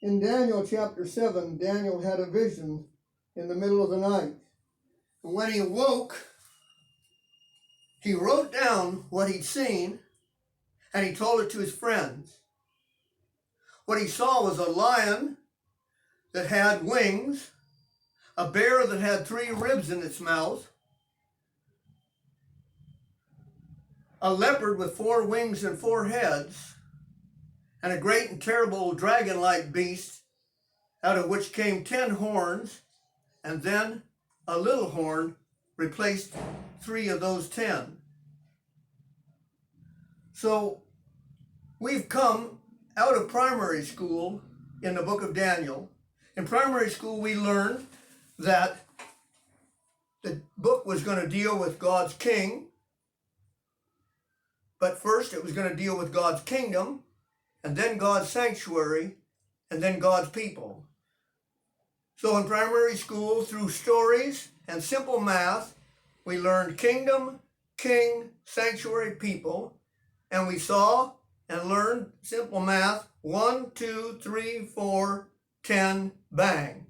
In Daniel chapter 7, Daniel had a vision in the middle of the night. And when he awoke, he wrote down what he'd seen and he told it to his friends. What he saw was a lion that had wings, a bear that had 3 ribs in its mouth, a leopard with 4 wings and 4 heads, and a great and terrible dragon-like beast, out of which came 10 horns, and then a little horn replaced 3 of those 10. So we've come out of primary school in the book of Daniel. In primary school, we learned that the book was going to deal with God's king, but first it was going to deal with God's kingdom, and then God's sanctuary, and then God's people. So in primary school, through stories and simple math, we learned kingdom, king, sanctuary, people, and we saw and learned simple math, 1, 2, 3, 4, 10, bang.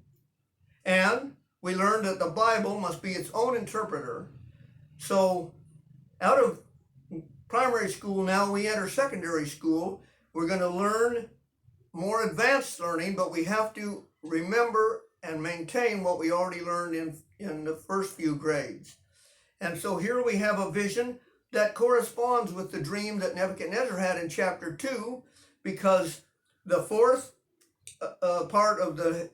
And we learned that the Bible must be its own interpreter. So out of primary school now we enter secondary school. We're going to learn more advanced learning, but we have to remember and maintain what we already learned in the first few grades. And so here we have a vision that corresponds with the dream that Nebuchadnezzar had in chapter 2, because the fourth part of the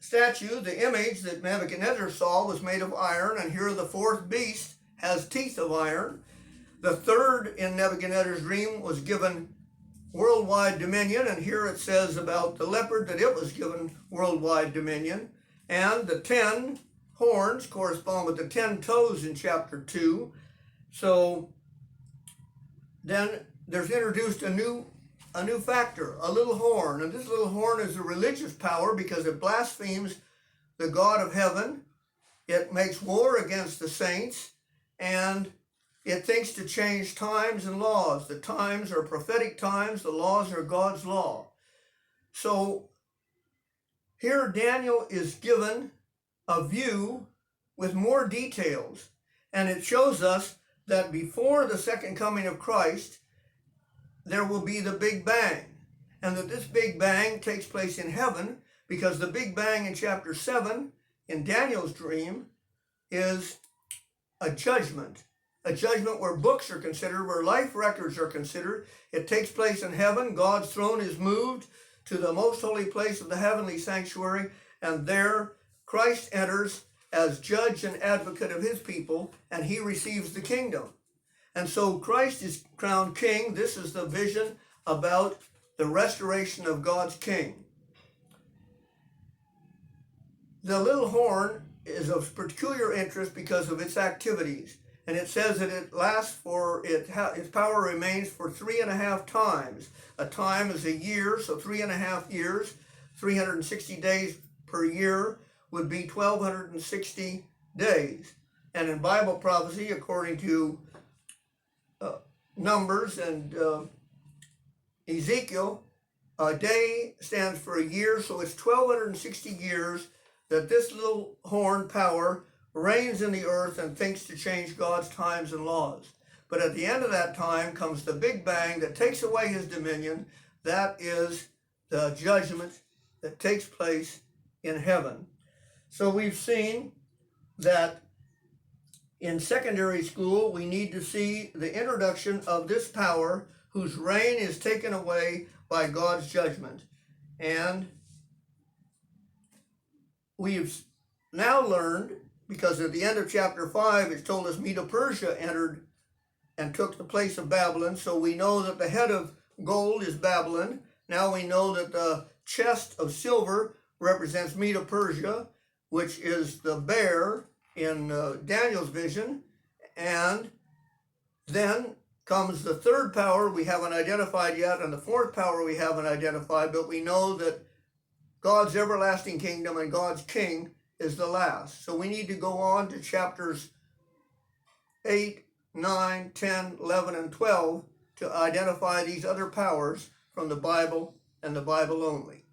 statue, the image that Nebuchadnezzar saw, was made of iron, and here the fourth beast has teeth of iron. The third in Nebuchadnezzar's dream was given worldwide dominion, and here it says about the leopard that it was given worldwide dominion, and the 10 horns correspond with the 10 toes in chapter 2. So then there's introduced a new factor, a little horn, and this little horn is a religious power because it blasphemes the God of heaven. It makes war against the saints, and it thinks to change times and laws. The times are prophetic times, the laws are God's law. So here Daniel is given a view with more details, and it shows us that before the second coming of Christ, there will be the Big Bang, and that this Big Bang takes place in heaven, because the Big Bang in chapter 7 in Daniel's dream is a judgment where books are considered, where life records are considered. It takes place in heaven. God's throne is moved to the most holy place of the heavenly sanctuary, and there Christ enters as judge and advocate of his people, and he receives the kingdom. And so Christ is crowned king. This is the vision about the restoration of God's king. The little horn is of peculiar interest because of its activities. And it says that it lasts its power remains for 3.5 times. A time is a year, so 3.5 years, 360 days per year would be 1,260 days. And in Bible prophecy, according to Numbers and Ezekiel, a day stands for a year, so it's 1,260 years that this little horn power reigns in the earth and thinks to change God's times and laws. But at the end of that time comes the Big Bang that takes away his dominion. That is the judgment that takes place in heaven. So we've seen that in secondary school, we need to see the introduction of this power whose reign is taken away by God's judgment. And we've now learned, because at the end of chapter 5, it's told us Medo-Persia entered and took the place of Babylon. So we know that the head of gold is Babylon. Now we know that the chest of silver represents Medo-Persia, which is the bear in Daniel's vision. And then comes the third power we haven't identified yet, and the fourth power we haven't identified, but we know that God's everlasting kingdom and God's king is the last. So we need to go on to chapters 8, 9, 10, 11, and 12 to identify these other powers from the Bible and the Bible only.